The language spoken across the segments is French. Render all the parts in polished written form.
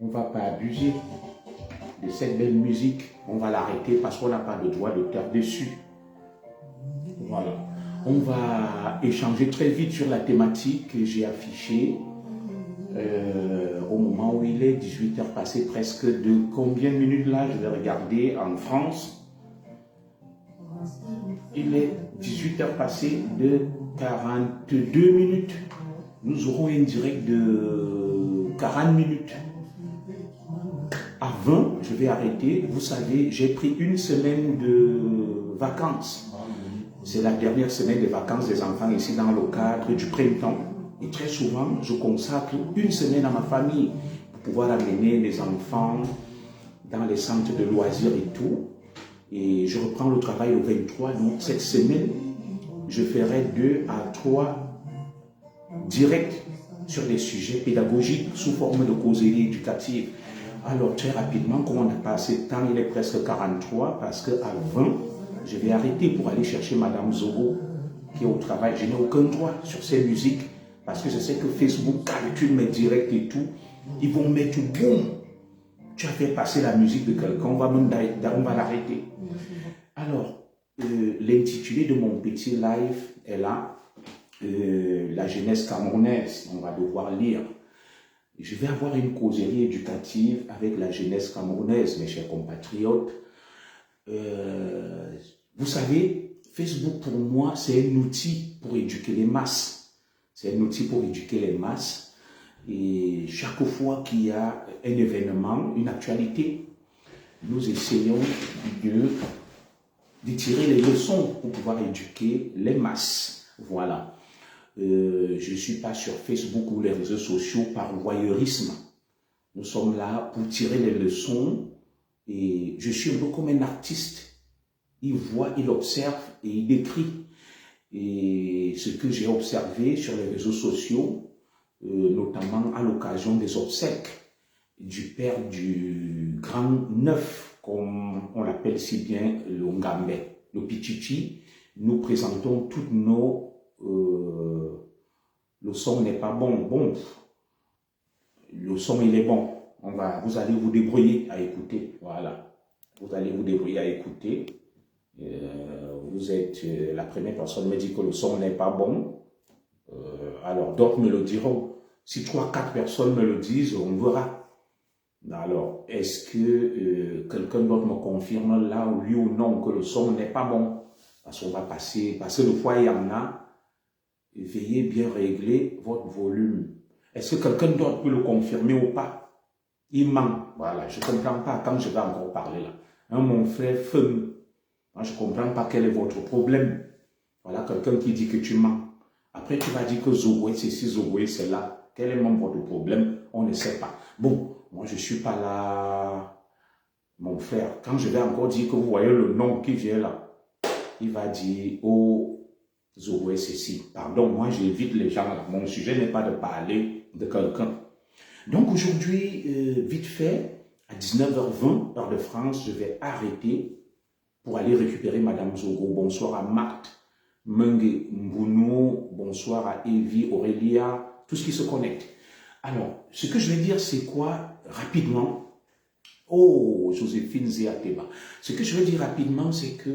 On ne va pas abuser de cette belle musique. On va l'arrêter parce qu'on n'a pas de droit d'auteur dessus. Voilà. On va échanger très vite sur la thématique que j'ai affichée au moment où il est 18h passé presque de combien de minutes là? Je vais regarder en France. Il est 18h passé de 42 minutes. Nous aurons un direct de 40 minutes. À 20, je vais arrêter. Vous savez, j'ai pris une semaine de vacances. C'est la dernière semaine de vacances des enfants ici dans le cadre du printemps. Et très souvent, je consacre une semaine à ma famille pour pouvoir amener mes enfants dans les centres de loisirs et tout. Et je reprends le travail au 23. Donc cette semaine, je ferai 2 à 3 directs sur des sujets pédagogiques sous forme de causerie éducative. Alors très rapidement, comme on n'a pas assez de temps, il est presque 43 parce qu'à 20, je vais arrêter pour aller chercher Madame Zogo qui est au travail. Je n'ai aucun droit sur ces musiques parce que je sais que Facebook calcule mes directs et tout. Ils vont mettre boum. Tu as fait passer la musique de quelqu'un, on va l'arrêter. Alors, l'intitulé de mon petit live est là, la jeunesse camerounaise. On va devoir lire. Je vais avoir une causerie éducative avec la jeunesse camerounaise, mes chers compatriotes. Vous savez, Facebook pour moi, c'est un outil pour éduquer les masses. C'est un outil pour éduquer les masses. Et chaque fois qu'il y a un événement, une actualité, nous essayons de tirer les leçons pour pouvoir éduquer les masses. Voilà. Je ne suis pas sur Facebook ou les réseaux sociaux par voyeurisme. Nous sommes là pour tirer les leçons et je suis un peu comme un artiste. Il voit, il observe et il décrit. Et ce que j'ai observé sur les réseaux sociaux, notamment à l'occasion des obsèques du père du grand neuf, comme on l'appelle si bien le Ngambe, le Pichichi, nous présentons toutes nos... le son n'est pas bon. Bon, le son il est bon. Vous allez vous débrouiller à écouter. Voilà. Vous allez vous débrouiller à écouter. Vous êtes la première personne me dit que le son n'est pas bon. Alors d'autres me le diront. Si 3-4 personnes me le disent, on verra. Alors, est-ce que quelqu'un d'autre me confirme là, oui ou non, que le son n'est pas bon? Parce qu'on va passer, parce que des fois il y en a, veuillez bien régler votre volume. Est-ce que quelqu'un d'autre peut le confirmer ou pas? Il ment. Voilà, je ne comprends pas quand je vais encore parler là. Hein, mon frère Fum, moi, je ne comprends pas quel est votre problème. Voilà, quelqu'un qui dit que tu mens. Après, tu vas dire que Zoé, c'est ci, Zoé, c'est là. Quel est même votre problème? On ne sait pas. Bon, moi, je ne suis pas là, mon frère. Quand je vais encore dire que vous voyez le nom qui vient là, il va dire, oh, Zoé, c'est ci. Pardon, moi, j'évite les gens là. Mon sujet n'est pas de parler de quelqu'un. Donc, aujourd'hui, vite fait, à 19h20, heure de France, je vais arrêter pour aller récupérer Madame Zogo. Bonsoir à Marthe, Mengue, Mbounou, bonsoir à Evie, Aurélia, tout ce qui se connecte. Alors, ce que je vais dire, c'est quoi rapidement? Oh, Joséphine Zéateba. Ce que je veux dire rapidement, c'est que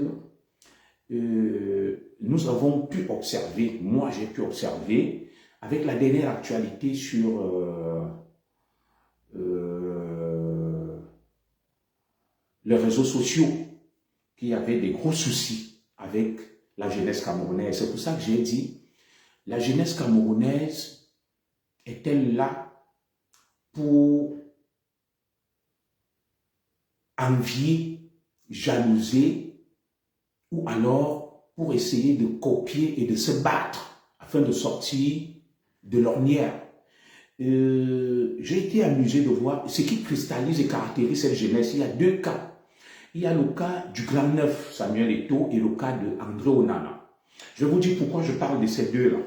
nous avons pu observer, moi j'ai pu observer, avec la dernière actualité sur les réseaux sociaux, qu'il y avait des gros soucis avec la jeunesse camerounaise. C'est pour ça que j'ai dit, la jeunesse camerounaise est-elle là pour envier, jalouser, ou alors pour essayer de copier et de se battre afin de sortir de l'ornière? J'ai été amusé de voir ce qui cristallise et caractérise cette jeunesse. Il y a 2 cas. Il y a le cas du grand neuf Samuel Eto'o et le cas de André Onana. Je vais vous dire pourquoi je parle de ces 2-là.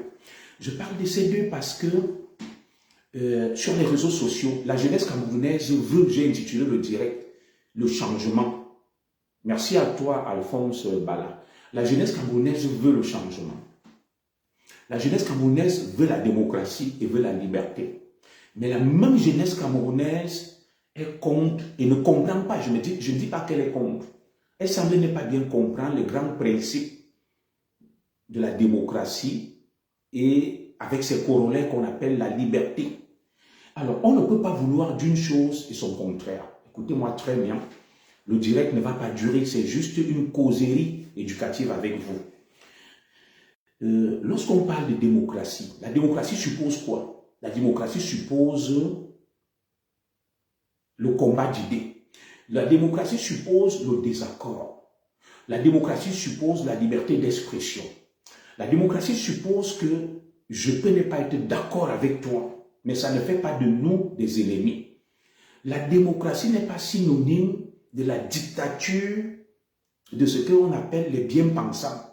Je parle de ces 2 parce que sur les réseaux sociaux, la jeunesse camerounaise veut, j'ai intitulé le direct, le changement. Merci à toi, Alphonse Bala. La jeunesse camerounaise veut le changement. La jeunesse camerounaise veut la démocratie et veut la liberté. Mais la même jeunesse camerounaise Elle compte et ne comprend pas. Je ne dis pas qu'elle est contre. Elle semble ne pas bien comprendre les grands principes de la démocratie et avec ses corollaires qu'on appelle la liberté. Alors, on ne peut pas vouloir d'une chose et son contraire. Écoutez-moi très bien. Le direct ne va pas durer, c'est juste une causerie éducative avec vous. Lorsqu'on parle de démocratie, la démocratie suppose quoi? La démocratie suppose le combat d'idées. La démocratie suppose le désaccord. La démocratie suppose la liberté d'expression. La démocratie suppose que je peux ne pas être d'accord avec toi, mais ça ne fait pas de nous des ennemis. La démocratie n'est pas synonyme de la dictature de ce qu'on appelle les bien-pensants.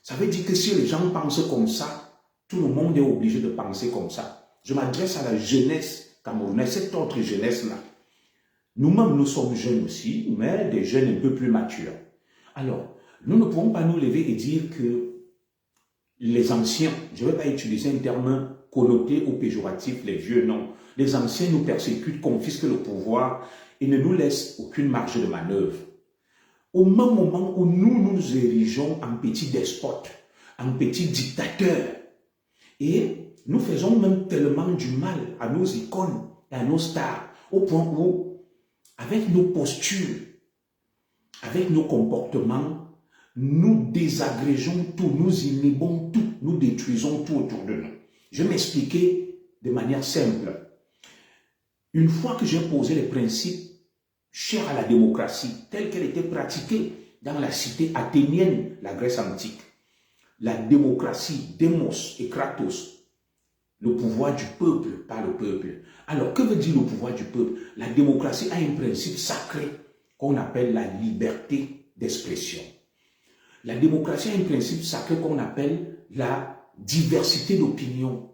Ça veut dire que si les gens pensent comme ça, tout le monde est obligé de penser comme ça. Je m'adresse à la jeunesse camerounaise, cette autre jeunesse-là. Nous-mêmes, nous sommes jeunes aussi, mais des jeunes un peu plus matures. Alors, nous ne pouvons pas nous lever et dire que les anciens, je ne vais pas utiliser un terme connoté ou péjoratif, les vieux, non. Les anciens nous persécutent, confisquent le pouvoir et ne nous laissent aucune marge de manœuvre. Au même moment où nous nous érigeons en petits despotes, en petits dictateurs, et nous faisons même tellement du mal à nos icônes et à nos stars, au point où, avec nos postures, avec nos comportements, nous désagrégeons tout, nous inhibons tout, nous détruisons tout autour de nous. Je vais m'expliquer de manière simple. Une fois que j'ai posé les principes chers à la démocratie, telle qu'elle était pratiquée dans la cité athénienne, la Grèce antique, la démocratie, démos et kratos, le pouvoir du peuple, pas le peuple. Alors, que veut dire le pouvoir du peuple? La démocratie a un principe sacré qu'on appelle la liberté d'expression. La démocratie a un principe sacré qu'on appelle la diversité d'opinion.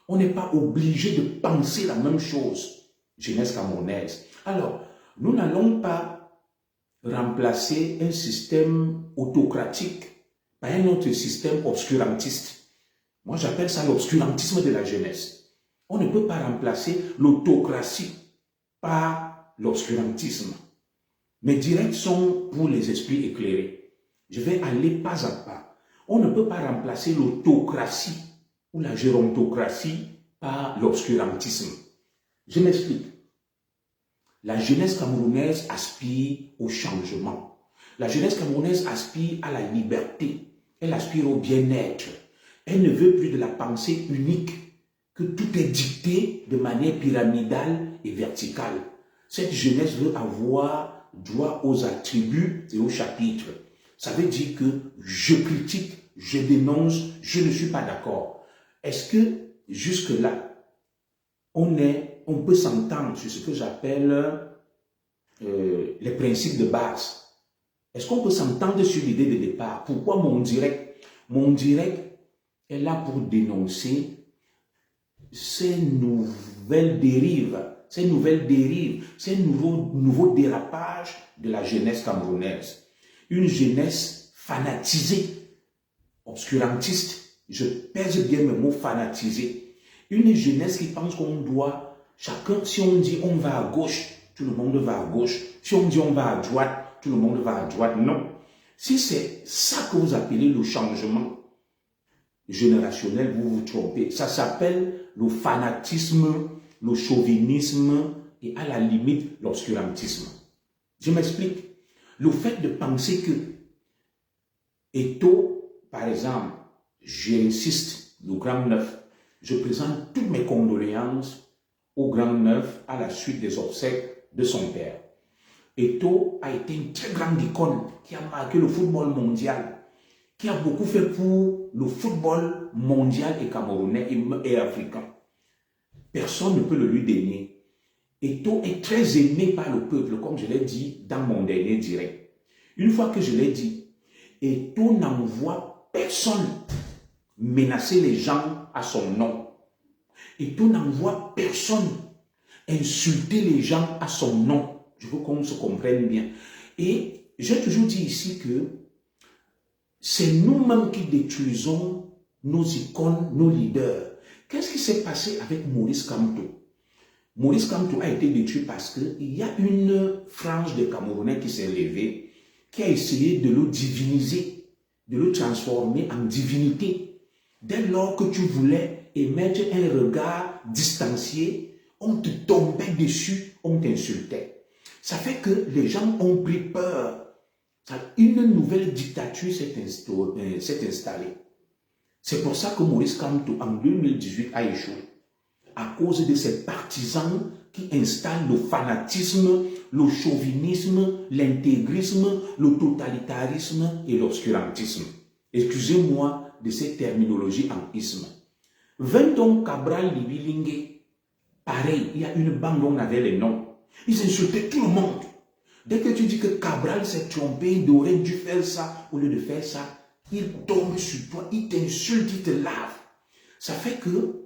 On n'est pas obligé de penser la même chose, jeunesse camerounaise. Alors, nous n'allons pas remplacer un système autocratique par un autre système obscurantiste. Moi, j'appelle ça l'obscurantisme de la jeunesse. On ne peut pas remplacer l'autocratie par l'obscurantisme. Mes directs sont pour les esprits éclairés. Je vais aller pas à pas. On ne peut pas remplacer l'autocratie ou la gérontocratie par l'obscurantisme. Je m'explique. La jeunesse camerounaise aspire au changement. La jeunesse camerounaise aspire à la liberté. Elle aspire au bien-être. Elle ne veut plus de la pensée unique, que tout est dicté de manière pyramidale et verticale. Cette jeunesse veut avoir droit aux attributs et aux chapitres. Ça veut dire que je critique, je dénonce, je ne suis pas d'accord. Est-ce que jusque-là, on peut s'entendre sur ce que j'appelle les principes de base? Est-ce qu'on peut s'entendre sur l'idée de départ? Pourquoi mon direct? Mon direct est là pour dénoncer ces nouvelles dérives, ces nouveaux dérapages de la jeunesse camerounaise. Une jeunesse fanatisée, obscurantiste, je pèse bien mes mots, fanatisée. Une jeunesse qui pense qu'on doit, chacun, si on dit on va à gauche, tout le monde va à gauche. Si on dit on va à droite, tout le monde va à droite. Non. Si c'est ça que vous appelez le changement générationnel, vous vous trompez. Ça s'appelle le fanatisme, le chauvinisme et à la limite l'obscurantisme. Je m'explique. Le fait de penser que Eto'o, par exemple, j'insiste, le Grand Neuf, je présente toutes mes condoléances au Grand Neuf à la suite des obsèques de son père. Eto'o a été une très grande icône qui a marqué le football mondial, qui a beaucoup fait pour le football mondial et camerounais et africain. Personne ne peut le lui dénier. Eto'o est très aimé par le peuple, comme je l'ai dit dans mon dernier direct. Une fois que je l'ai dit, Eto'o n'envoie personne menacer les gens à son nom. Eto'o n'envoie personne insulter les gens à son nom. Je veux qu'on se comprenne bien. Et j'ai toujours dit ici que c'est nous-mêmes qui détruisons nos icônes, nos leaders. Qu'est-ce qui s'est passé avec Maurice Kamto? Maurice Kamto a été détruit parce qu'il y a une frange de Camerounais qui s'est levée, qui a essayé de le diviniser, de le transformer en divinité. Dès lors que tu voulais émettre un regard distancié, on te tombait dessus, on t'insultait. Ça fait que les gens ont pris peur. Une nouvelle dictature s'est installée. C'est pour ça que Maurice Kamto, en 2018, a échoué. À cause de ces partisans qui installent le fanatisme, le chauvinisme, l'intégrisme, le totalitarisme et l'obscurantisme. Excusez-moi de ces terminologies en isme. Venton Cabral Libilingue, pareil, il y a une bande, on avait les noms. Ils insultaient tout le monde. Dès que tu dis que Cabral s'est trompé, il aurait dû faire ça, au lieu de faire ça, il tombe sur toi, il t'insulte, il te lave. Ça fait que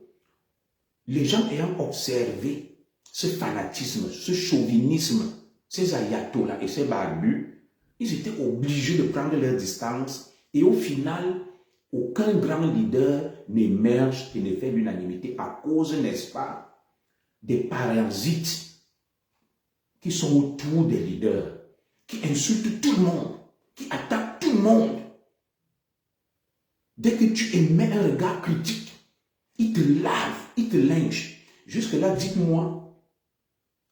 les gens ayant observé ce fanatisme, ce chauvinisme, ces ayatollahs et ces barbus, ils étaient obligés de prendre leur distance et au final, aucun grand leader n'émerge et ne fait l'unanimité à cause, n'est-ce pas, des parasites qui sont autour des leaders, qui insultent tout le monde, qui attaquent tout le monde. Dès que tu émets un regard critique, ils te lavent, ils te lynchent. Jusque-là, dites-moi,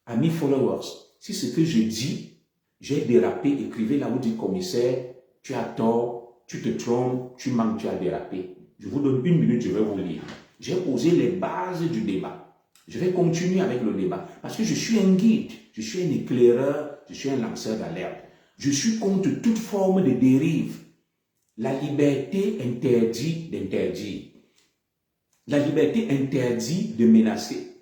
amis followers, si ce que je dis, j'ai dérapé, écrivez là, vous dites commissaire, tu as tort, tu te trompes, tu manques, tu as dérapé. Je vous donne 1 minute, je vais vous lire. J'ai posé les bases du débat. Je vais continuer avec le débat parce que je suis un guide, je suis un éclaireur, je suis un lanceur d'alerte. Je suis contre toute forme de dérive. La liberté interdit d'interdire. La liberté interdit de menacer.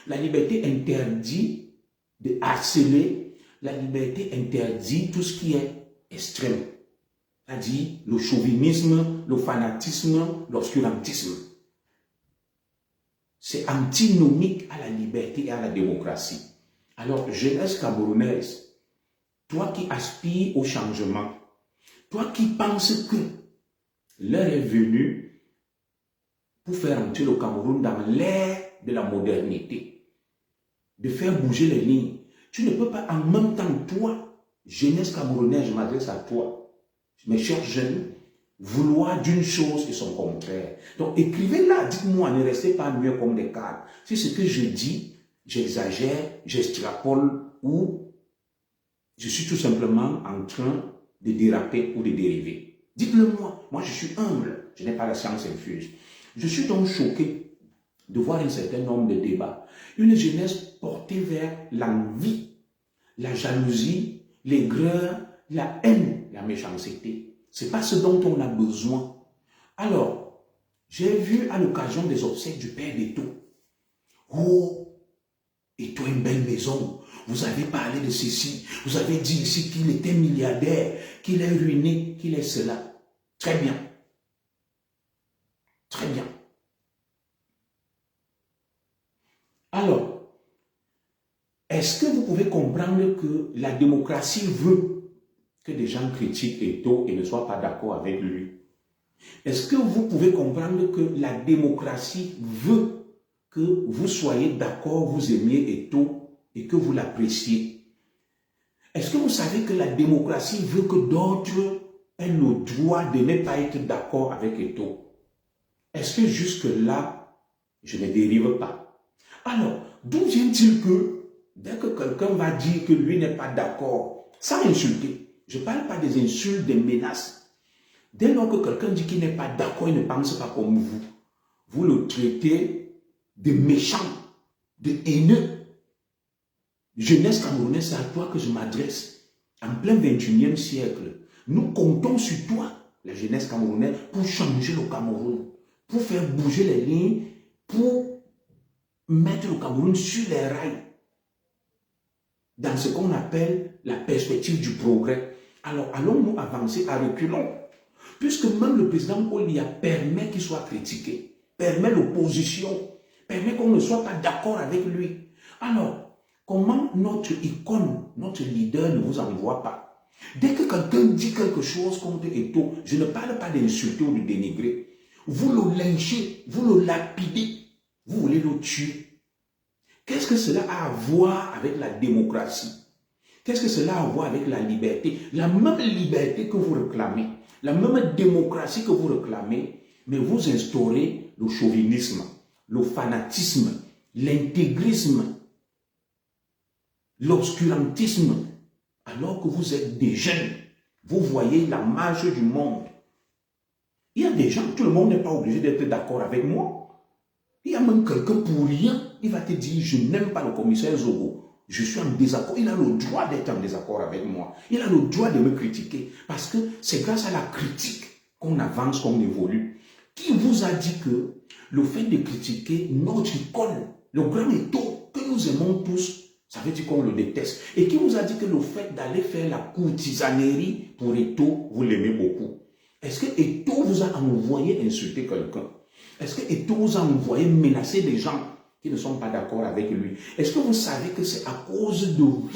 La liberté interdit de harceler. La liberté interdit tout ce qui est extrême. C'est-à-dire le chauvinisme, le fanatisme, l'obscurantisme. C'est antinomique à la liberté et à la démocratie. Alors, jeunesse camerounaise, toi qui aspires au changement, toi qui penses que l'heure est venue pour faire entrer le Cameroun dans l'ère de la modernité, de faire bouger les lignes, tu ne peux pas en même temps, toi, jeunesse camerounaise, je m'adresse à toi, mes chers jeunes, vouloir d'une chose et son contraire. Donc écrivez là, dites-moi, ne restez pas mieux comme des cadres. Si ce que je dis, j'exagère, j'extrapole ou je suis tout simplement en train de déraper ou de dériver. Dites-le moi, moi je suis humble, je n'ai pas la science infuse. Je suis donc choqué de voir un certain nombre de débats. Une jeunesse portée vers l'envie, la jalousie, l'aigreur, la haine, la méchanceté. Ce n'est pas ce dont on a besoin. Alors, j'ai vu à l'occasion des obsèques du père d'Eto. Oh, Eto a une belle maison. Vous avez parlé de ceci. Vous avez dit ici qu'il était milliardaire, qu'il est ruiné, qu'il est cela. Très bien. Très bien. Alors, est-ce que vous pouvez comprendre que la démocratie veut que des gens critiquent Eto et ne soient pas d'accord avec lui? Est-ce que vous pouvez comprendre que la démocratie veut que vous soyez d'accord, vous aimiez Eto et que vous l'appréciez? Est-ce que vous savez que la démocratie veut que d'autres aient le droit de ne pas être d'accord avec Eto? Est-ce que jusque-là, je ne dérive pas? Alors, d'où vient-il que dès que quelqu'un va dire que lui n'est pas d'accord, sans insulter, je ne parle pas des insultes, des menaces. Dès lors que quelqu'un dit qu'il n'est pas d'accord, il ne pense pas comme vous, vous le traitez de méchant, de haineux. Jeunesse camerounaise, c'est à toi que je m'adresse. En plein 21e siècle, nous comptons sur toi, la jeunesse camerounaise, pour changer le Cameroun, pour faire bouger les lignes, pour mettre le Cameroun sur les rails, dans ce qu'on appelle la perspective du progrès. Alors, allons-nous avancer à reculons? Puisque même le président Olia permet qu'il soit critiqué, permet l'opposition, permet qu'on ne soit pas d'accord avec lui. Alors, comment notre icône, notre leader ne vous envoie pas? Dès que quelqu'un dit quelque chose contre Eto, je ne parle pas d'insulter ou de dénigrer. Vous le lynchez, vous le lapidez, vous voulez le tuer. Qu'est-ce que cela a à voir avec la démocratie? Qu'est-ce que cela a à voir avec la liberté? La même liberté que vous réclamez, la même démocratie que vous réclamez, mais vous instaurez le chauvinisme, le fanatisme, l'intégrisme, l'obscurantisme, alors que vous êtes des jeunes. Vous voyez la marge du monde. Il y a des gens, tout le monde n'est pas obligé d'être d'accord avec moi. Il y a même quelqu'un pour rien, il va te dire, je n'aime pas le commissaire Zogo. Je suis en désaccord. Il a le droit d'être en désaccord avec moi. Il a le droit de me critiquer. Parce que c'est grâce à la critique qu'on avance, qu'on évolue. Qui vous a dit que le fait de critiquer notre icône, le grand Eto'o, que nous aimons tous, ça veut dire qu'on le déteste. Et qui vous a dit que le fait d'aller faire la courtisanerie pour Eto'o, vous l'aimez beaucoup? Est-ce que Eto'o vous a envoyé insulter quelqu'un? Est-ce que Eto'o vous a envoyé menacer des gens qui ne sont pas d'accord avec lui? Est-ce que vous savez que c'est à cause de vous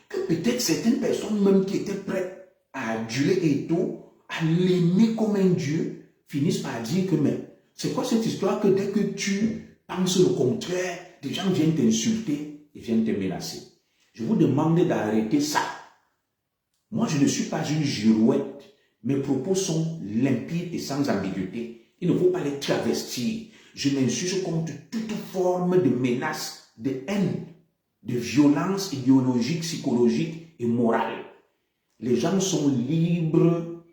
que peut-être certaines personnes même qui étaient prêtes à aduler Eto'o, à l'aimer comme un dieu, finissent par dire que mais c'est quoi cette histoire que dès que tu penses le contraire, des gens viennent t'insulter et viennent te menacer? Je vous demande d'arrêter ça. Moi, je ne suis pas une girouette. Mes propos sont limpides et sans ambiguïté. Il ne faut pas les travestir. Je m'insurge contre toute forme de menace, de haine, de violence idéologique, psychologique et morale. Les gens sont libres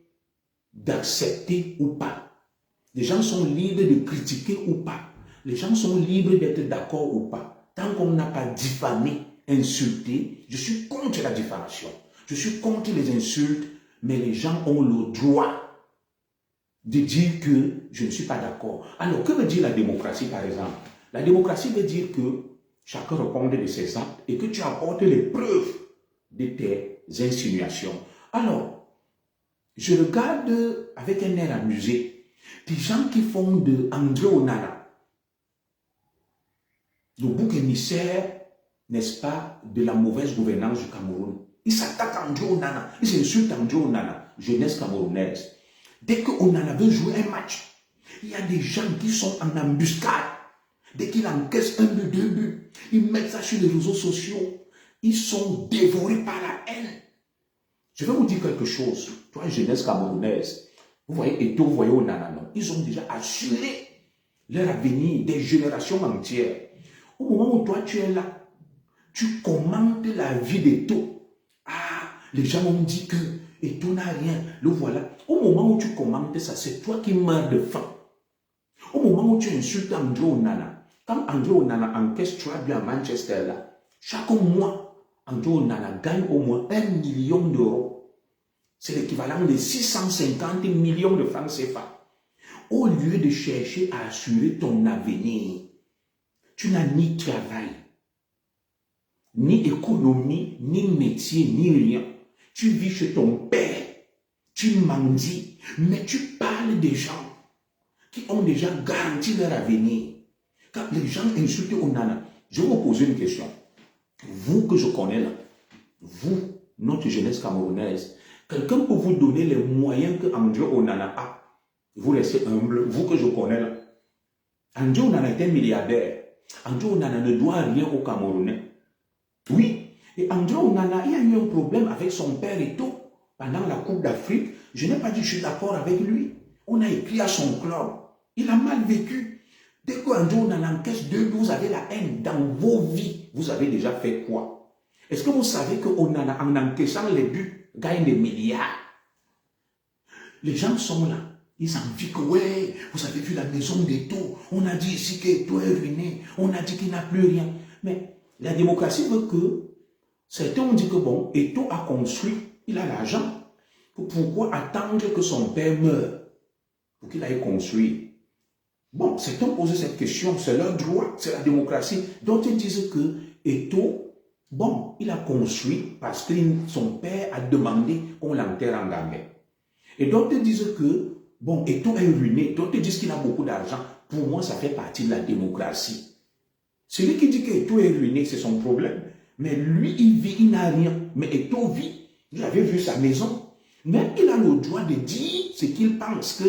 d'accepter ou pas. Les gens sont libres de critiquer ou pas. Les gens sont libres d'être d'accord ou pas. Tant qu'on n'a pas diffamé, insulté, je suis contre la diffamation. Je suis contre les insultes, mais les gens ont le droit de dire que je ne suis pas d'accord. Alors, que veut dire la démocratie, par exemple? La démocratie veut dire que chacun répond de ses actes et que tu apportes les preuves de tes insinuations. Alors, je regarde avec un air amusé des gens qui font de André Onana le bouc émissaire, n'est-ce pas, de la mauvaise gouvernance du Cameroun. Ils s'attaquent à André Onana, ils insultent André Onana, jeunesse camerounaise. Dès qu'on en avait joué un match, il y a des gens qui sont en embuscade. Dès qu'ils encaissent un but, deux buts, ils mettent ça sur les réseaux sociaux. Ils sont dévorés par la haine. Je vais vous dire quelque chose. Toi, jeunesse camerounaise, vous voyez Eto'o, vous voyez Onana, non? Ils ont déjà assuré leur avenir des générations entières. Au moment où toi, tu es là, tu commentes la vie d'Eto'o. Ah, les gens ont dit que Eto'o n'a rien, le voilà. Au moment où tu commentes ça, c'est toi qui meurs de faim. Au moment où tu insultes André Onana, quand André Onana encaisse 3 buts à Manchester, là, chaque mois, André Onana gagne au moins 1 million d'euros. C'est l'équivalent de 650 millions de francs CFA. Au lieu de chercher à assurer ton avenir, tu n'as ni travail, ni économie, ni métier, ni rien. Tu vis chez ton père. Tu mendies, mais tu parles des gens qui ont déjà garanti leur avenir. Quand les gens insultent Onana, je vais vous poser une question. Vous que je connais là, vous, notre jeunesse camerounaise, quelqu'un peut vous donner les moyens que André Onana a. Vous restez humble, vous que je connais là. André Onana est un milliardaire. André Onana ne doit rien aux Camerounais. Oui, et André Onana, il y a eu un problème avec son père Eto'o. Pendant la Coupe d'Afrique, je n'ai pas dit que je suis d'accord avec lui. On a écrit à son club. Il a mal vécu. Dès qu'un jour on en encaisse 2, vous avez la haine dans vos vies. Vous avez déjà fait quoi? Est-ce que vous savez qu'en encaissant les buts, gagne des milliards? Les gens sont là. Ils envient que, ouais, vous avez vu la maison d'Eto'o. On a dit ici qu'Eto'o est ruiné. On a dit qu'il n'a plus rien. Mais la démocratie veut que certains ont dit que, bon, Eto'o a construit. Il a l'argent. Pourquoi attendre que son père meure pour qu'il aille construire? Bon, certains posent cette question, c'est leur droit, c'est la démocratie. D'autres disent que Eto'o, bon, il a construit parce que son père a demandé qu'on l'enterre en Gambie. Et d'autres disent que, bon, Eto'o est ruiné. D'autres disent qu'il a beaucoup d'argent. Pour moi, ça fait partie de la démocratie. Celui qui dit qu'Eto'o est ruiné, c'est son problème. Mais lui, il vit, il n'a rien. Mais Eto'o vit. Vous avez vu sa maison. Mais il a le droit de dire ce qu'il pense. Que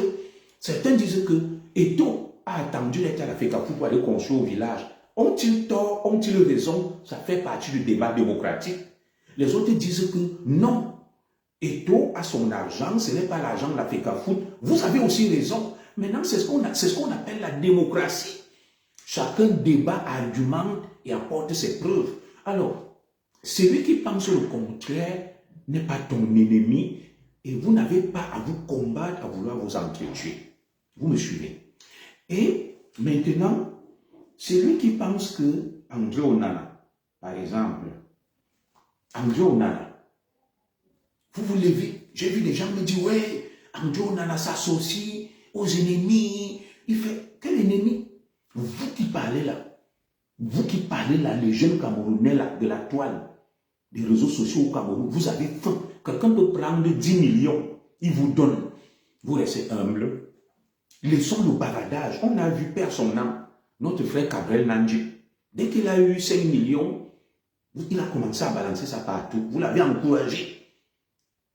certains disent que Eto'o a attendu d'être à la FECAFOU pour aller construire au village. Ont-ils tort, ont-ils raison? Ça fait partie du débat démocratique. Les autres disent que non. Eto'o a son argent, ce n'est pas l'argent de la FECAFOOT. Vous avez aussi raison. Maintenant, c'est ce qu'on appelle la démocratie. Chacun débat, argumente et apporte ses preuves. Alors, celui qui pense le contraire n'est pas ton ennemi et vous n'avez pas à vous combattre, à vouloir vous entretuer. Vous me suivez? Et maintenant, celui qui pense que André Onana, par exemple, André Onana, vous levez, j'ai vu des gens me dire, ouais, André Onana s'associe aux ennemis. Il fait, quel ennemi? Vous qui parlez là, les jeunes Camerounais là, de la toile, des réseaux sociaux au Cameroun, vous avez faim. Quelqu'un peut prendre 10 millions, il vous donne. Vous restez humble. Laissons le bavardage. On a vu perdre son âme. Notre frère Gabriel Nandji, dès qu'il a eu 5 millions, il a commencé à balancer ça partout. Vous l'avez encouragé.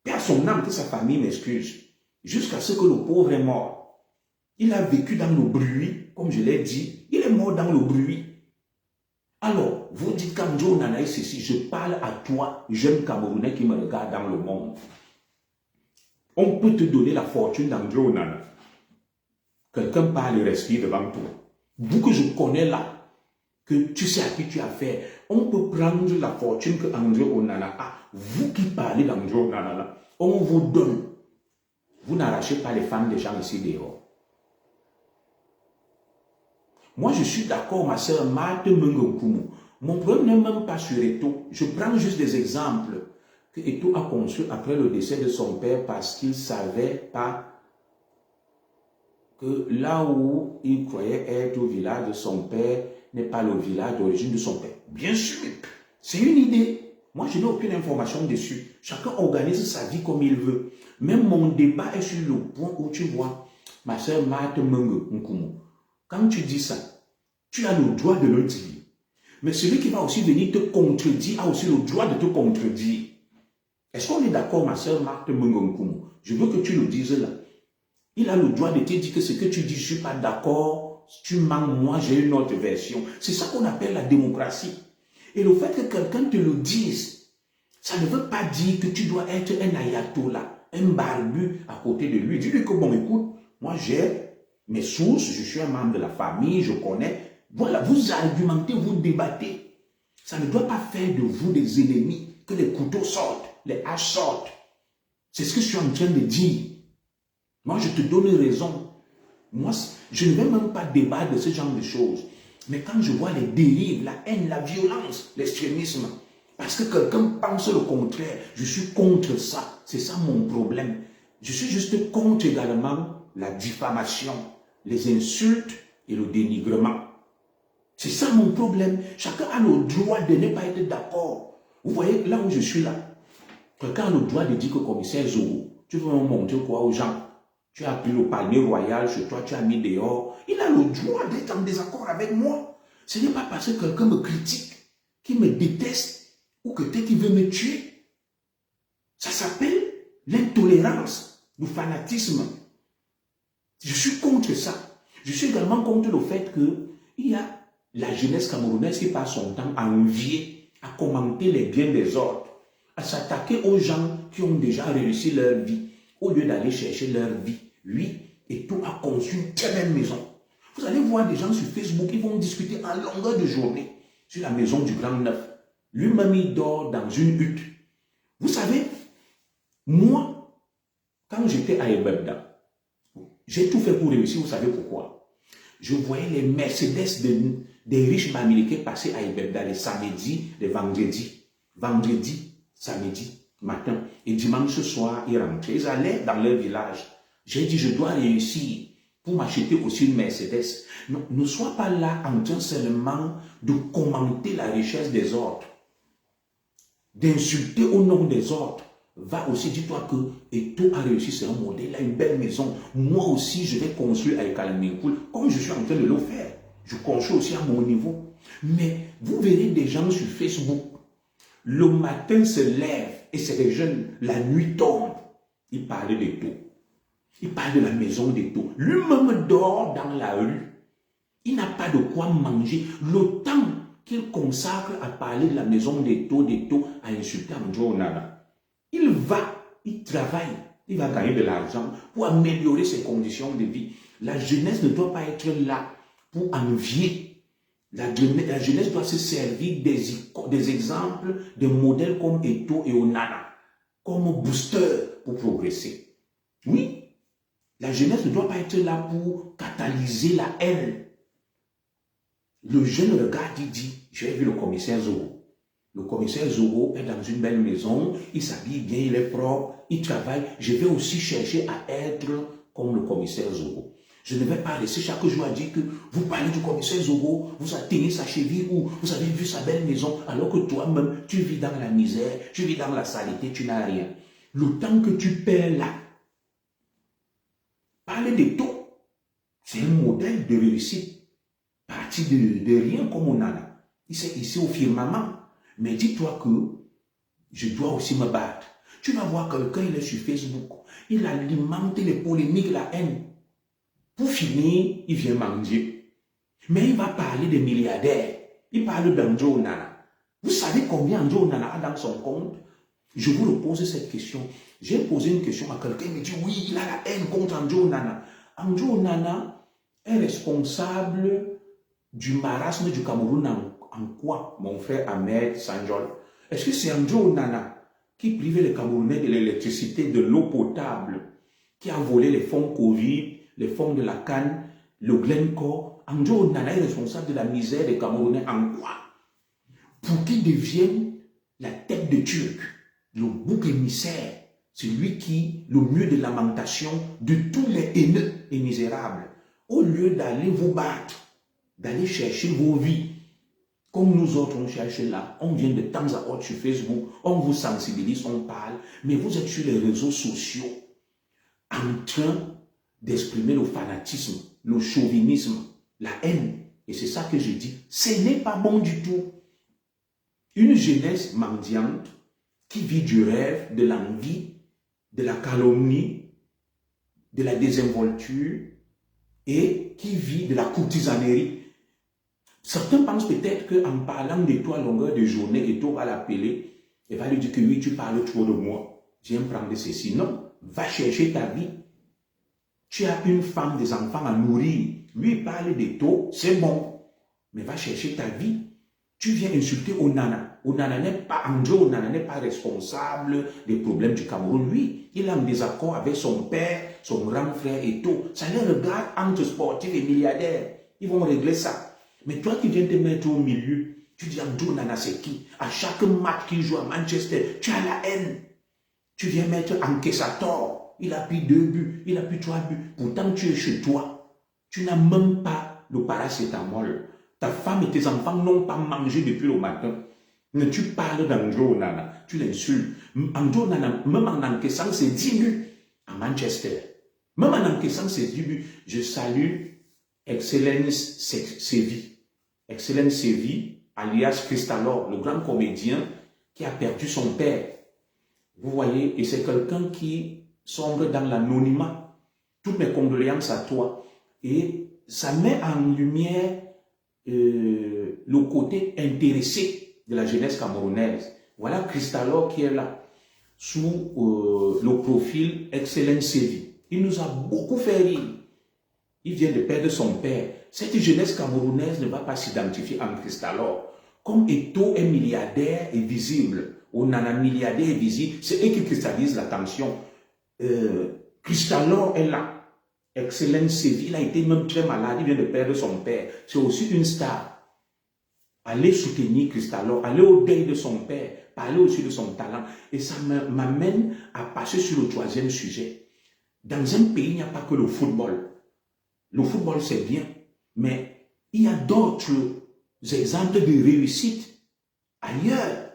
Perd son âme, que sa famille m'excuse. Jusqu'à ce que le pauvre est mort. Il a vécu dans le bruit, comme je l'ai dit. Il est mort dans le bruit. Alors, vous dites qu'André Onana est ceci. Je parle à toi, jeune Camerounais qui me regarde dans le monde. On peut te donner la fortune d'André Onana. Quelqu'un parle et respire devant toi. Vous que je connais là, que tu sais à qui tu as affaire, on peut prendre la fortune que André Onana a. Vous qui parlez d'André Onana là, on vous donne. Vous n'arrachez pas les femmes des gens ici dehors. Moi, je suis d'accord, ma soeur Marthe Mengokumu. Mon problème n'est même pas sur Eto'o. Je prends juste des exemples que Eto'o a conçus après le décès de son père parce qu'il ne savait pas que là où il croyait être au village de son père n'est pas le village d'origine de son père. Bien sûr, c'est une idée. Moi, je n'ai aucune information dessus. Chacun organise sa vie comme il veut. Même mon débat est sur le point où tu vois, ma soeur Marthe Mengokumu. Quand tu dis ça, tu as le droit de le dire. Mais celui qui va aussi venir te contredire a aussi le droit de te contredire. Est-ce qu'on est d'accord, ma soeur Marthe Mengokumu? Je veux que tu le dises là. Il a le droit de te dire que ce que tu dis, je ne suis pas d'accord, tu manques, moi j'ai une autre version. C'est ça qu'on appelle la démocratie. Et le fait que quelqu'un te le dise, ça ne veut pas dire que tu dois être un ayatollah, un barbu à côté de lui. Dis-lui que bon, écoute, moi j'ai mes sources, je suis un membre de la famille, je connais. Voilà, vous argumentez, vous débattez. Ça ne doit pas faire de vous des ennemis, que les couteaux sortent, les haches sortent. C'est ce que je suis en train de dire. Moi, je te donne raison. Moi, je ne vais même pas débattre de ce genre de choses. Mais quand je vois les dérives, la haine, la violence, l'extrémisme, parce que quelqu'un pense le contraire, je suis contre ça. C'est ça mon problème. Je suis juste contre également la diffamation, les insultes et le dénigrement. C'est ça mon problème. Chacun a le droit de ne pas être d'accord. Vous voyez, là où je suis là, quelqu'un a le droit de dire que commissaire Zogo, tu veux montrer quoi aux gens? Tu as pris le palmier royal chez toi, tu as mis dehors. Il a le droit d'être en désaccord avec moi. Ce n'est pas parce que quelqu'un me critique, qui me déteste, ou que peut-être qu'il veut me tuer. Ça s'appelle l'intolérance, le fanatisme. Je suis contre ça. Je suis également contre le fait qu'il y a la jeunesse camerounaise qui passe son temps à envier, à commenter les biens des autres, à s'attaquer aux gens qui ont déjà réussi leur vie, au lieu d'aller chercher leur vie. Lui, Eto'o a conçu une très belle maison. Vous allez voir des gens sur Facebook, ils vont discuter en longueur de journée sur la maison du Grand Neuf. Lui-même, il dort dans une hutte. Vous savez, moi, quand j'étais à Ebebda, j'ai tout fait pour réussir, vous savez pourquoi? Je voyais les Mercedes des riches Bamileke passer à Ebebda les samedis, les vendredis. Vendredi, samedi, matin. Et dimanche soir, ils rentraient. Ils allaient dans leur village. J'ai dit, je dois réussir pour m'acheter aussi une Mercedes. Non, ne sois pas là en train seulement de commenter la richesse des autres, d'insulter au nom des autres. Va aussi, dis-toi que Eto'o a réussi, c'est un modèle, il a une belle maison. Moi aussi, je vais construire avec Kalaminkoul, comme je suis en train de le faire. Je construis aussi à mon niveau. Mais vous verrez des gens sur Facebook, le matin se lève et c'est des jeunes, la nuit tombe. Il parlait d'Eto'o. Il parle de la maison d'Eto'o. Lui-même dort dans la rue. Il n'a pas de quoi manger. Le temps qu'il consacre à parler de la maison des taux, à insulter Andrew Onana, il va, il travaille, il va gagner de l'argent pour améliorer ses conditions de vie. La jeunesse ne doit pas être là pour envier. La jeunesse doit se servir des exemples, des modèles comme Eto'o et Onana, comme booster pour progresser. Oui, la jeunesse ne doit pas être là pour catalyser la haine. Le jeune regarde, il dit, j'ai vu le commissaire Zogo. Le commissaire Zogo est dans une belle maison, il s'habille bien, il est propre, il travaille. Je vais aussi chercher à être comme le commissaire Zogo. Je ne vais pas rester chaque jour à dire que vous parlez du commissaire Zogo, vous atteignez sa cheville ou vous avez vu sa belle maison, alors que toi-même, tu vis dans la misère, tu vis dans la saleté, tu n'as rien. Le temps que tu perds là, parler de taux, c'est un modèle de réussite. Parti de rien comme on en a. Il s'est ici au firmament. Mais dis-toi que je dois aussi me battre. Tu vas voir quelqu'un, il est sur Facebook. Il alimente les polémiques, la haine. Pour finir, il vient manger. Mais il va parler des milliardaires. Il parle d'Andrew Onana. Vous savez combien Andrew Onana a dans son compte? Je vous repose cette question. J'ai posé une question à quelqu'un, il me dit oui, il a la haine contre Andrew Onana. Andrew Onana est responsable du marasme du Cameroun en quoi, mon frère Ahmed Sanjol? Est-ce que c'est Andrew Onana qui privait les Camerounais de l'électricité, de l'eau potable, qui a volé les fonds Covid, les fonds de la canne, le Glencore? Andrew Onana est responsable de la misère des Camerounais en quoi? Pour qu'il devienne la tête de Turc, le bouc émissaire, celui qui, le mieux de lamentation de tous les haineux et misérables, au lieu d'aller vous battre, d'aller chercher vos vies. Comme nous autres, on cherche là. On vient de temps à autre sur Facebook. On vous sensibilise, on parle. Mais vous êtes sur les réseaux sociaux en train d'exprimer le fanatisme, le chauvinisme, la haine. Et c'est ça que je dis. Ce n'est pas bon du tout. Une jeunesse mendiante qui vit du rêve, de l'envie, de la calomnie, de la désinvolture et qui vit de la courtisanerie. Certains pensent peut-être qu'en parlant de toi à longueur de journée, Eto'o va l'appeler et va lui dire que oui, tu parles trop de moi. Viens prendre ceci. Non, va chercher ta vie. Tu as une femme, des enfants à nourrir. Lui, il parle d'Eto'o, c'est bon. Mais va chercher ta vie. Tu viens insulter Onana. Onana n'est pas, Andrew Onana n'est pas responsable des problèmes du Cameroun. Lui, il a un désaccord avec son père, son grand frère Eto'o. Ça les regarde entre sportifs et milliardaires. Ils vont régler ça. Mais toi qui viens te mettre au milieu, tu dis Andrew Onana c'est qui? À chaque match qu'il joue à Manchester, tu as la haine. Tu viens mettre Encaissator. Il a pris 2 buts, il a pris 3 buts. Pourtant tu es chez toi. Tu n'as même pas le paracétamol. Ta femme et tes enfants n'ont pas mangé depuis le matin. Mais tu parles d'Andrew Onana, tu l'insultes. Andrew Onana, même en encaissant ses 10 buts à Manchester, même en encaissant ses 10 buts, je salue Excellence Séville. Excellence Séville, alias Cristalor, le grand comédien qui a perdu son père. Vous voyez, et c'est quelqu'un qui sombre dans l'anonymat. Toutes mes condoléances à toi. Et ça met en lumière le côté intéressé de la jeunesse camerounaise. Voilà Cristalor qui est là, sous le profil Excellence Séville. Il nous a beaucoup fait rire. Il vient de perdre son père. Cette jeunesse camerounaise ne va pas s'identifier en Cristalor. Comme Eto'o est milliardaire et visible, Onana milliardaire et visible, c'est eux qui cristallisent l'attention. Cristalor est là. Excellence Séville, il a été même très malade, il vient de perdre son père. C'est aussi une star. Allez soutenir Cristalor, allez au deuil de son père, parler aussi de son talent. Et ça m'amène à passer sur le 3e sujet. Dans un pays, il n'y a pas que le football. Le football, c'est bien, mais il y a d'autres exemples de réussite ailleurs.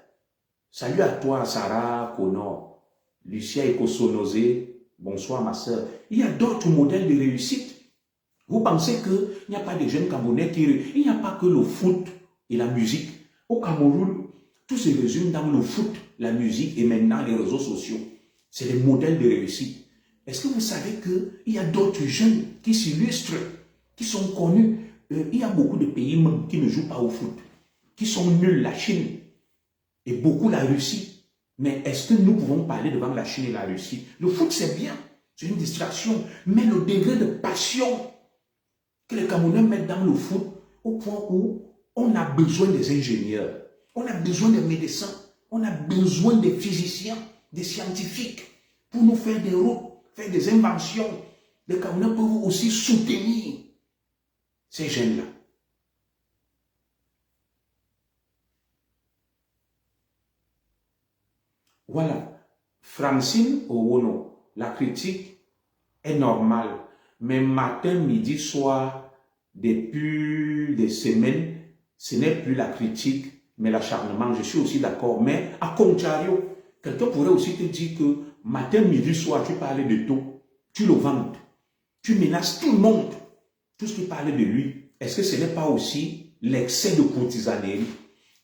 Salut à toi, Sarah Connor, Lucia Ekosonosé, bonsoir ma soeur. Il y a d'autres modèles de réussite. Vous pensez qu'il n'y a pas de jeunes Camerounais qui... Il n'y a pas que le foot et la musique. Au Cameroun, tout se résume dans le foot, la musique et maintenant les réseaux sociaux. C'est les modèles de réussite. Est-ce que vous savez qu'il y a d'autres jeunes qui s'illustrent, qui sont connus? il y a beaucoup de pays même qui ne jouent pas au foot, qui sont nuls, la Chine et beaucoup la Russie. Mais est-ce que nous pouvons parler devant la Chine et la Russie? Le foot, c'est bien, c'est une distraction, mais le degré de passion que les Camerounais mettent dans le foot, au point où on a besoin des ingénieurs, on a besoin des médecins, on a besoin des physiciens, des scientifiques, pour nous faire des routes, faire des inventions. Les Camerounais peuvent aussi soutenir ces jeunes-là. Voilà. Francine Owono, la critique est normale, mais matin, midi, soir, depuis des semaines, ce n'est plus la critique, mais l'acharnement. Je suis aussi d'accord. Mais à contrario, quelqu'un pourrait aussi te dire que matin, midi, soir, tu parlais de tout, tu le vantes, tu menaces tout le monde, tout ce qui parlait de lui. Est-ce que ce n'est pas aussi l'excès de courtisanerie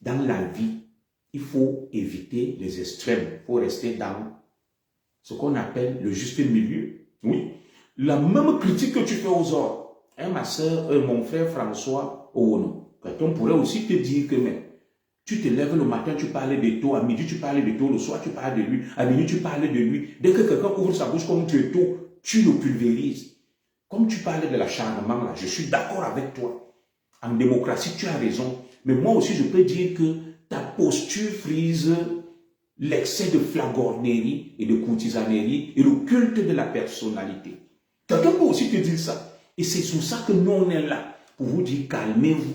dans la vie? Il faut éviter les extrêmes, il faut rester dans ce qu'on appelle le juste milieu. Oui, la même critique que tu fais aux autres, hein, ma soeur, mon frère François Owono, quelqu'un pourrait aussi te dire que mais, tu te lèves le matin, tu parlais de toi, à midi tu parlais de toi, le soir tu parles de lui, à minuit tu parlais de lui. Dès que quelqu'un ouvre sa bouche comme tu es tôt, tu le pulvérises. Comme tu parlais de l'acharnement là, je suis d'accord avec toi. En démocratie, tu as raison. Mais moi aussi, je peux dire que ta posture frise l'excès de flagornerie et de courtisanerie et le culte de la personnalité. Quelqu'un peut aussi te dire ça. Et c'est sur ça que nous, on est là. Pour vous dire, calmez-vous.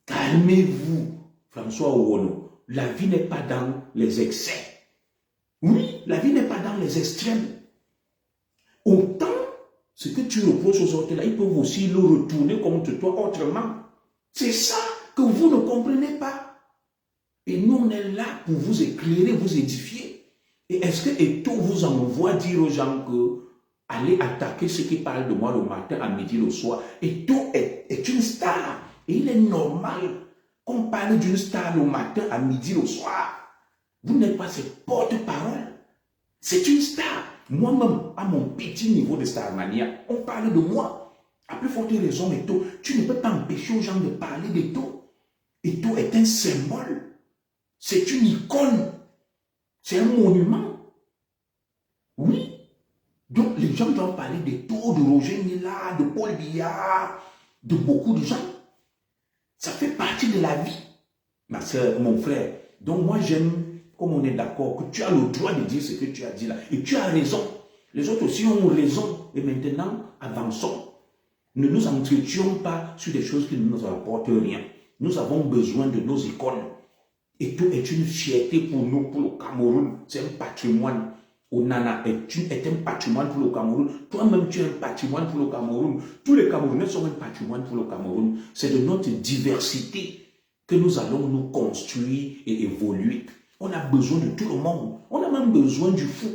Calmez-vous. François Owono, la vie n'est pas dans les excès. Oui, la vie n'est pas dans les extrêmes. Autant, ce que tu reproches aux autres là, ils peuvent aussi le retourner contre toi autrement. C'est ça que vous ne comprenez pas. Et nous, on est là pour vous éclairer, vous édifier. Et est-ce que Eto vous envoie dire aux gens que allez attaquer ceux qui parlent de moi le matin, à midi, le soir? Eto est une star. Et il est normal qu'on parle d'une star le matin, à midi, le soir. Vous n'êtes pas ses porte-parole. C'est une star. Moi-même, à mon petit niveau de Starmania, on parle de moi. À plus forte raison, Eto, tu ne peux pas empêcher aux gens de parler d'Eto. Eto est un symbole. C'est une icône. C'est un monument. Oui. Donc, les gens doivent parler d'Eto, de Roger Mila, de Paul Biya, de beaucoup de gens. Ça fait partie de la vie. Ma soeur, mon frère. Donc, moi, j'aime, comme on est d'accord, que tu as le droit de dire ce que tu as dit là. Et tu as raison. Les autres aussi ont raison. Et maintenant, avançons. Ne nous entretions pas sur des choses qui ne nous apportent rien. Nous avons besoin de nos icônes. Et tout est une fierté pour nous, pour le Cameroun. C'est un patrimoine. Onana est un patrimoine pour le Cameroun. Toi-même, tu es un patrimoine pour le Cameroun. Tous les Camerounais sont un patrimoine pour le Cameroun. C'est de notre diversité que nous allons nous construire et évoluer. On a besoin de tout le monde. On a même besoin du fou.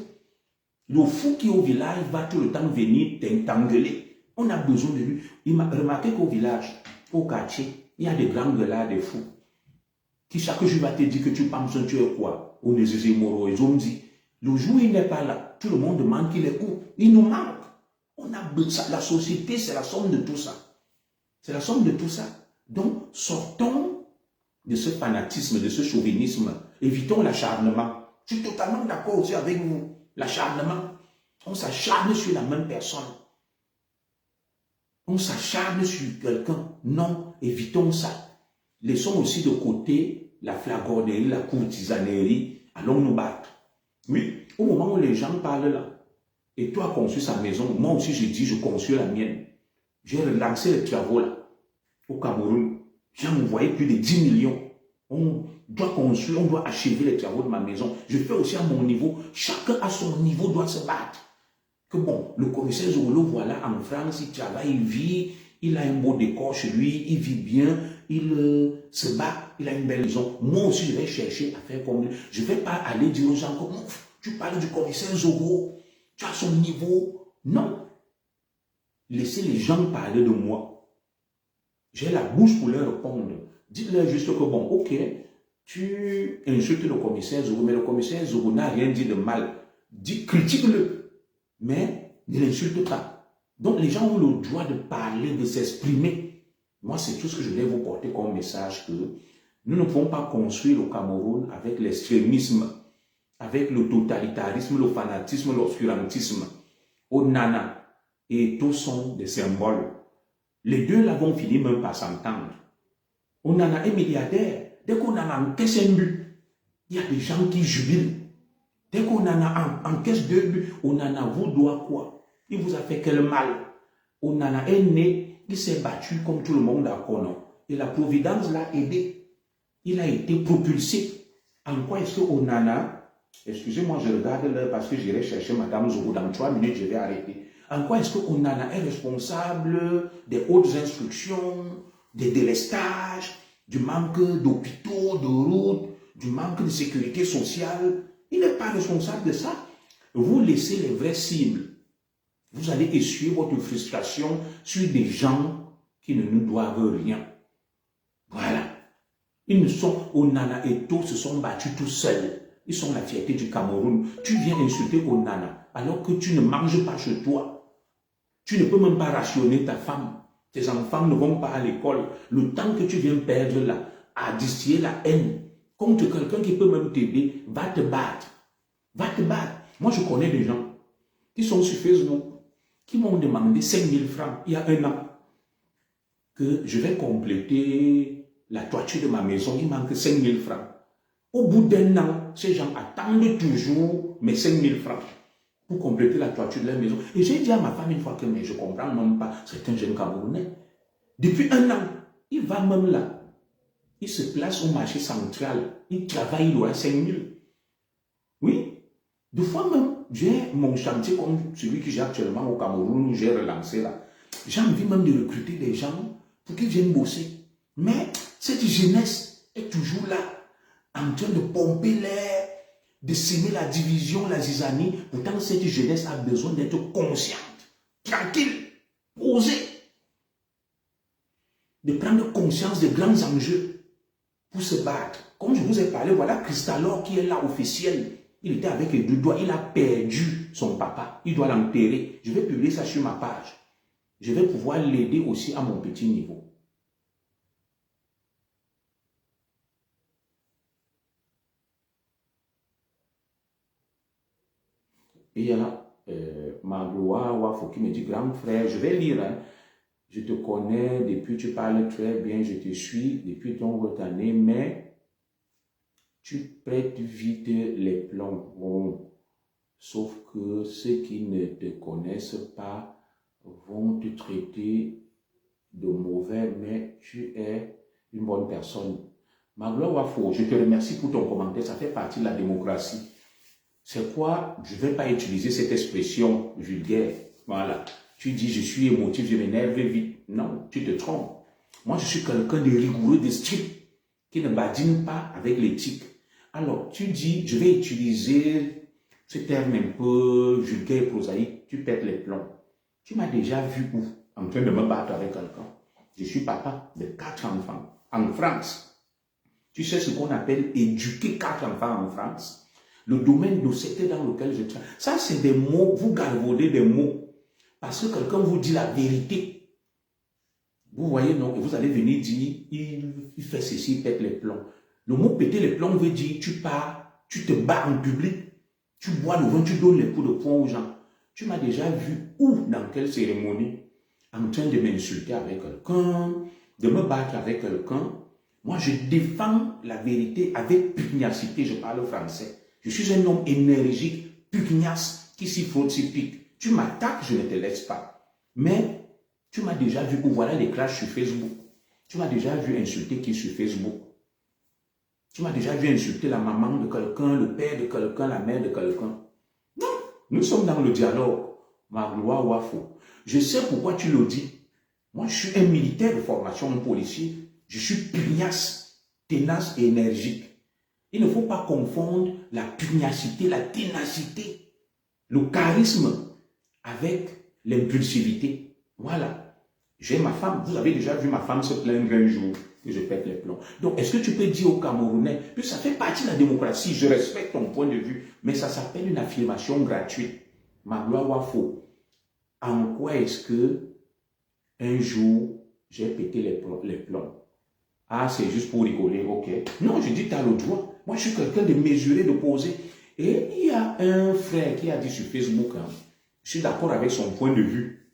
Le fou qui au village va tout le temps venir t'engueuler. On a besoin de lui. Il m'a remarqué qu'au village, au quartier, il y a des grands gueulards, des fous, qui chaque jour va te dire que tu penses que tu es quoi. Ou les Zézémoro, ils ont dit, le jour où il n'est pas là, tout le monde demande qu'il est où. Il nous manque. On a besoin. La société, c'est la somme de tout ça. C'est la somme de tout ça. Donc, sortons de ce fanatisme, de ce chauvinisme. Évitons l'acharnement. Je suis totalement d'accord aussi avec vous. L'acharnement. On s'acharne sur la même personne. On s'acharne sur quelqu'un. Non, évitons ça. Laissons aussi de côté la flagornerie, la courtisanerie. Allons nous battre. Oui, au moment où les gens parlent là, et toi construis sa maison, moi aussi je dis, je construis la mienne. J'ai relancé les travaux là, au Cameroun. J'ai envoyé plus de 10 millions. On doit construire, on doit achever les travaux de ma maison. Je fais aussi à mon niveau. Chacun à son niveau doit se battre. Que bon, le commissaire Zogolo, voilà, en France, il travaille, il vit, il a un beau décor chez lui, il vit bien, il se bat, il a une belle maison. Moi aussi, je vais chercher à faire comme lui. Je ne vais pas aller dire aux gens comme, tu parles du commissaire Zogo, tu as son niveau. Non. Laissez les gens parler de moi. J'ai la bouche pour leur répondre. Dites-leur juste que bon, ok, tu insultes le commissaire Zogo, mais le commissaire Zogo n'a rien dit de mal. Critique-le, mais ne l'insulte pas. Donc les gens ont le droit de parler, de s'exprimer. Moi, c'est tout ce que je voulais vous porter comme message, que nous ne pouvons pas construire le Cameroun avec l'extrémisme, avec le totalitarisme, le fanatisme, l'obscurantisme. Onana et tous sont des symboles. Les deux là vont finir même par s'entendre. Onana est milliardaire. Dès qu'on en encaisse un but, il y a des gens qui jubilent. Dès qu'on en encaisse 2 buts, Onana vous doit quoi? Il vous a fait quel mal? Onana est né, il s'est battu comme tout le monde à Kono. Et la Providence l'a aidé. Il a été propulsé. En quoi est-ce que Onana, excusez-moi, je regarde l'heure parce que j'irai chercher Madame Zogo dans 3 minutes, je vais arrêter. En quoi est-ce que Onana est responsable des hautes instructions, des délestages, du manque d'hôpitaux, de routes, du manque de sécurité sociale? Il n'est pas responsable de ça. Vous laissez les vrais cibles. Vous allez essuyer votre frustration sur des gens qui ne nous doivent rien. Voilà. Ils ne sont, Onana et tous se sont battus tout seuls. Ils sont la fierté du Cameroun. Tu viens insulter Onana alors que tu ne manges pas chez toi. Tu ne peux même pas rationner ta femme. Tes enfants ne vont pas à l'école. Le temps que tu viens perdre là, à distiller la haine contre quelqu'un qui peut même t'aider, va te battre. Va te battre. Moi, je connais des gens qui sont sur Facebook, qui m'ont demandé 5 000 francs il y a 1 an, que je vais compléter la toiture de ma maison. Il manque 5 000 francs. Au bout d'1 an, ces gens attendent toujours mes 5 000 francs pour compléter la toiture de leur maison. Et j'ai dit à ma femme une fois que, mais je ne comprends même pas, c'est un jeune Camerounais. Depuis 1 an, il va même là. Il se place au marché central. Il travaille, il aura 5 000. Oui. 2 fois même, j'ai mon chantier comme celui que j'ai actuellement au Cameroun, où j'ai relancé là. J'ai envie même de recruter des gens pour qu'ils viennent bosser. Mais cette jeunesse est toujours là, en train de pomper l'air, de semer la division, la zizanie. Pourtant, cette jeunesse a besoin d'être consciente, tranquille, posée, de prendre conscience des grands enjeux pour se battre. Comme je vous ai parlé, voilà Cristalor qui est là officiel. Il était avec les 2 doigts, il a perdu son papa. Il doit l'enterrer. Je vais publier ça sur ma page. Je vais pouvoir l'aider aussi à mon petit niveau. Et il y a Magloire Wafo qui me dit, grand frère, je vais lire, hein. Je te connais depuis, tu parles très bien, je te suis depuis ton année, mais tu prêtes vite les plombs. Bon. Sauf que ceux qui ne te connaissent pas vont te traiter de mauvais, mais tu es une bonne personne. Magloire Wafo, je te remercie pour ton commentaire, ça fait partie de la démocratie. C'est quoi? Je ne vais pas utiliser cette expression vulgaire. Voilà. Tu dis, je suis émotif, je m'énerve vite. Non, tu te trompes. Moi, je suis quelqu'un de rigoureux, de strict, qui ne badine pas avec l'éthique. Alors, tu dis, je vais utiliser ce terme un peu vulgaire et prosaïque, tu pètes les plombs. Tu m'as déjà vu où? En train de me battre avec quelqu'un. Je suis papa de 4 enfants en France. Tu sais ce qu'on appelle éduquer 4 enfants en France? Le domaine de secteur dans lequel je travaille. Ça, c'est des mots, vous galvaudez des mots. Parce que quelqu'un vous dit la vérité. Vous voyez, non? Et vous allez venir dire, il fait ceci, il pète les plombs. Le mot péter les plombs veut dire, tu pars, tu te bats en public, tu bois le vin, tu donnes les coups de poing aux gens. Tu m'as déjà vu où, dans quelle cérémonie, en train de m'insulter avec quelqu'un, de me battre avec quelqu'un. Moi, je défends la vérité avec pugnacité, je parle français. Je suis un homme énergique, pugnace, qui s'y frotte, s'y pique. Tu m'attaques, je ne te laisse pas. Mais tu m'as déjà vu où, voilà les clashs sur Facebook. Tu m'as déjà vu insulter qui sur Facebook. Tu m'as déjà vu insulter la maman de quelqu'un, le père de quelqu'un, la mère de quelqu'un. Non, nous sommes dans le dialogue. Magloire Wafo. Je sais pourquoi tu le dis. Moi, je suis un militaire de formation, un policier. Je suis pugnace, tenace et énergique. Il ne faut pas confondre la pugnacité, la ténacité, le charisme avec l'impulsivité. Voilà. J'ai ma femme. Vous avez déjà vu ma femme se plaindre un jour que je pète les plombs. Donc, est-ce que tu peux dire aux Camerounais que ça fait partie de la démocratie, je respecte ton point de vue, mais ça s'appelle une affirmation gratuite. Magloire Wafo. En quoi est-ce que un jour, j'ai pété les plombs. Ah, c'est juste pour rigoler, ok. Non, je dis, tu as le droit. Moi, je suis quelqu'un de mesuré, de posé. Et il y a un frère qui a dit sur Facebook, hein, je suis d'accord avec son point de vue.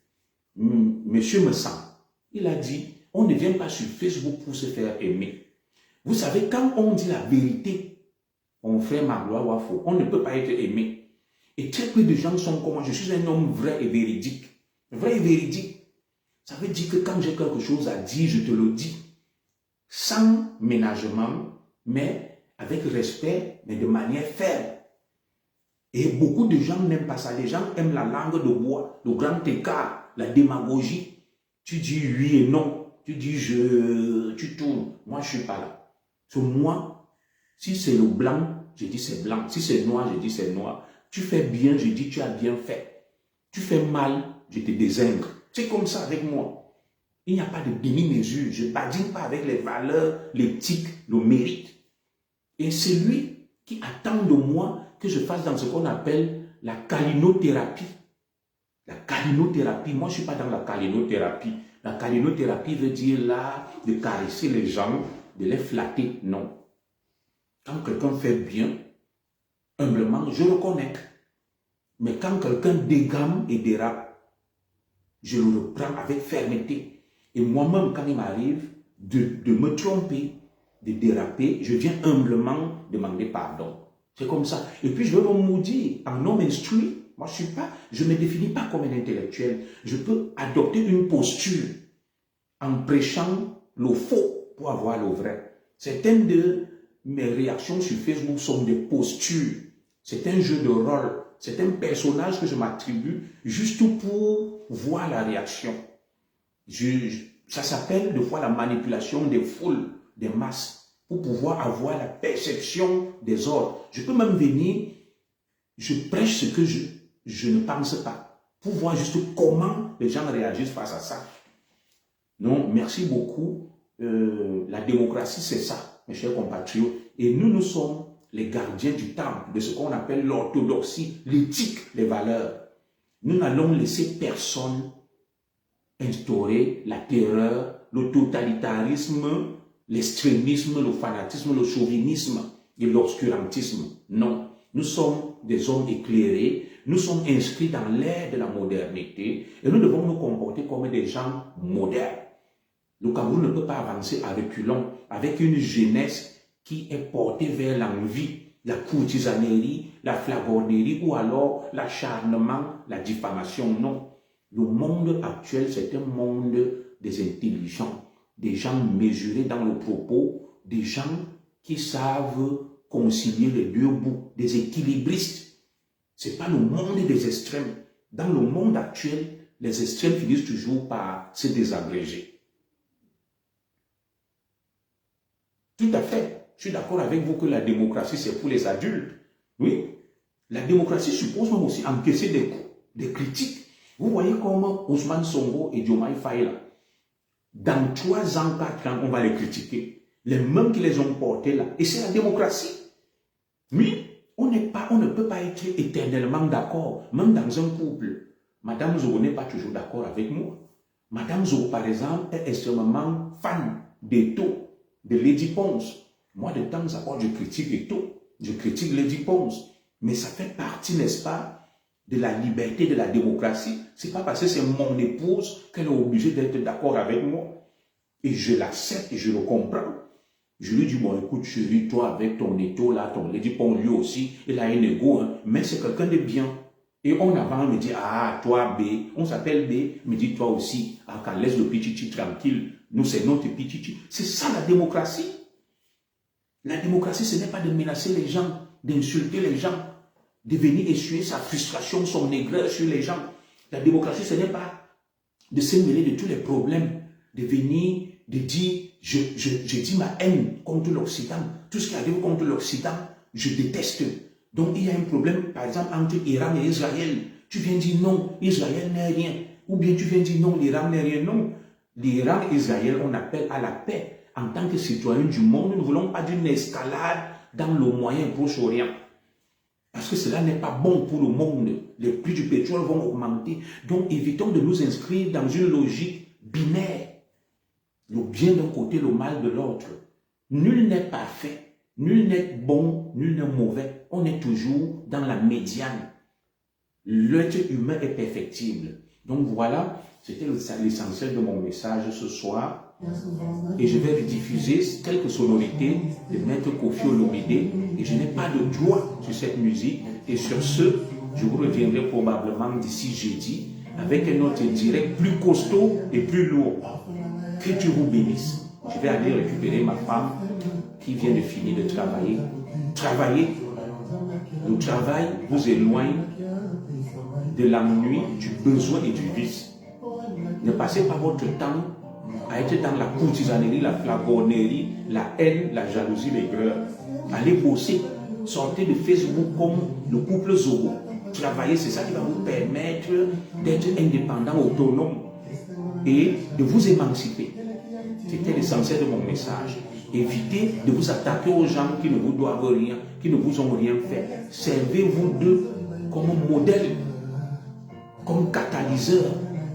Monsieur Messa, il a dit, on ne vient pas sur Facebook pour se faire aimer. Vous savez, quand on dit la vérité, mon frère Magloire Wafo, on ne peut pas être aimé. Et très peu de gens sont comme moi. Je suis un homme vrai et véridique. Vrai et véridique. Ça veut dire que quand j'ai quelque chose à dire, je te le dis. Sans ménagement, mais avec respect, mais de manière ferme. Et beaucoup de gens n'aiment pas ça. Les gens aiment la langue de bois, le grand écart, la démagogie. Tu dis oui et non. Tu dis tu tournes. Moi, je ne suis pas là. Sur moi, si c'est le blanc, je dis c'est blanc. Si c'est noir, je dis c'est noir. Tu fais bien, je dis tu as bien fait. Tu fais mal, je te désingre. C'est comme ça avec moi. Il n'y a pas de demi-mesure. Je ne badine pas avec les valeurs, l'éthique, le mérite. Et c'est lui qui attend de moi que je fasse dans ce qu'on appelle la calinothérapie. La calinothérapie, moi je ne suis pas dans la calinothérapie. La calinothérapie veut dire là de caresser les gens, de les flatter. Non. Quand quelqu'un fait bien, humblement, je reconnais. Mais quand quelqu'un dégamme et dérape, je le reprends avec fermeté. Et moi-même, quand il m'arrive de me tromper, de déraper, je viens humblement demander pardon. C'est comme ça. Et puis, je veux me maudire en homme instruit. Moi, je ne me définis pas comme un intellectuel. Je peux adopter une posture en prêchant le faux pour avoir le vrai. Certaines de mes réactions sur Facebook sont des postures. C'est un jeu de rôle. C'est un personnage que je m'attribue juste pour voir la réaction. Ça s'appelle des fois la manipulation des foules, des masses, pour pouvoir avoir la perception des autres. Je peux même venir, je prêche ce que je ne pense pas, pour voir juste comment les gens réagissent face à ça. Non, merci beaucoup. La démocratie, c'est ça, mes chers compatriotes. Et nous sommes les gardiens du temple, de ce qu'on appelle l'orthodoxie, l'éthique, les valeurs. Nous n'allons laisser personne instaurer la terreur, le totalitarisme, l'extrémisme, le fanatisme, le chauvinisme et l'obscurantisme. Non, nous sommes des hommes éclairés, nous sommes inscrits dans l'ère de la modernité et nous devons nous comporter comme des gens modernes. Le Cameroun ne peut pas avancer à reculons avec une jeunesse qui est portée vers l'envie, la courtisanerie, la flagornerie ou alors l'acharnement, la diffamation. Non. Le monde actuel, c'est un monde des intelligents, des gens mesurés dans le propos, des gens qui savent concilier les deux bouts, des équilibristes. Ce n'est pas le monde des extrêmes. Dans le monde actuel, les extrêmes finissent toujours par se désagréger. Tout à fait. Je suis d'accord avec vous que la démocratie, c'est pour les adultes. Oui. La démocratie suppose même aussi encaisser des coups, des critiques. Vous voyez comment Ousmane Sonko et Diomaye Faye, là, dans 3 ans, 4 ans, on va les critiquer. Les mêmes qui les ont portés là. Et c'est la démocratie. Oui, on ne peut pas être éternellement d'accord, même dans un couple. Madame Zogo n'est pas toujours d'accord avec moi. Madame Zogo, par exemple, est extrêmement fan d'Eto, de Lady Ponce. Moi, de temps à autre, je critique Eto, je critique Lady Ponce. Mais ça fait partie, n'est-ce pas, de la liberté, de la démocratie. Ce n'est pas parce que c'est mon épouse qu'elle est obligée d'être d'accord avec moi. Et je l'accepte et je le comprends. Je lui dis, bon, écoute, chérie, toi, avec ton étau, là, ton Lady Ponce, lui aussi, il a un égo, hein, mais c'est quelqu'un de bien. Et on avant me dit, ah, toi, B, on s'appelle B, me dit, toi aussi, ah, quand laisse le pichichi tranquille, nous, c'est notre pichichi. C'est ça, la démocratie. La démocratie, ce n'est pas de menacer les gens, d'insulter les gens, de venir essuyer sa frustration, son aigreur sur les gens. La démocratie, ce n'est pas de se mêler de tous les problèmes, de venir, de dire, je dis ma haine contre l'Occident. Tout ce qui arrive contre l'Occident, je déteste. Donc, il y a un problème, par exemple, entre Iran et Israël. Tu viens dire non, Israël n'est rien. Ou bien tu viens dire non, l'Iran n'est rien. Non. L'Iran et Israël, on appelle à la paix. En tant que citoyens du monde, nous ne voulons pas d'une escalade dans le moyen Proche-Orient. Parce que cela n'est pas bon pour le monde. Les prix du pétrole vont augmenter. Donc, évitons de nous inscrire dans une logique binaire. Le bien d'un côté, le mal de l'autre. Nul n'est parfait, nul n'est bon, nul n'est mauvais. On est toujours dans la médiane. L'être humain est perfectible. Donc voilà, c'était l'essentiel de mon message ce soir. Et je vais diffuser quelques sonorités de Maître Koffi Olomide. Et je n'ai pas de droit sur cette musique. Et sur ce, je vous reviendrai probablement d'ici jeudi avec un autre direct plus costaud et plus lourd. Que Dieu vous bénisse. Je vais aller récupérer ma femme qui vient de finir de travailler. Travaillez. Le travail vous éloigne de l'ennui, du besoin et du vice. Ne passez pas votre temps à être dans la courtisanerie, la flagornerie, la haine, la jalousie, l'aigreur. Allez bosser. Sortez de Facebook comme le couple Zobo. Travaillez, c'est ça qui va vous permettre d'être indépendant, autonome et de vous émanciper. C'était l'essentiel de mon message. Évitez de vous attaquer aux gens qui ne vous doivent rien, qui ne vous ont rien fait. Servez-vous d'eux comme modèle, comme catalyseur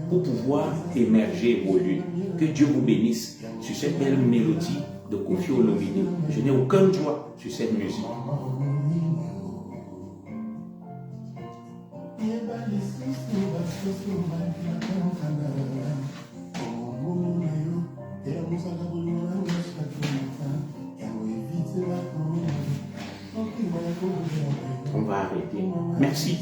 pour pouvoir émerger, évoluer. Que Dieu vous bénisse sur cette belle mélodie de Koffi Olomide. Je n'ai aucun droit sur cette musique. On va arrêter. Merci.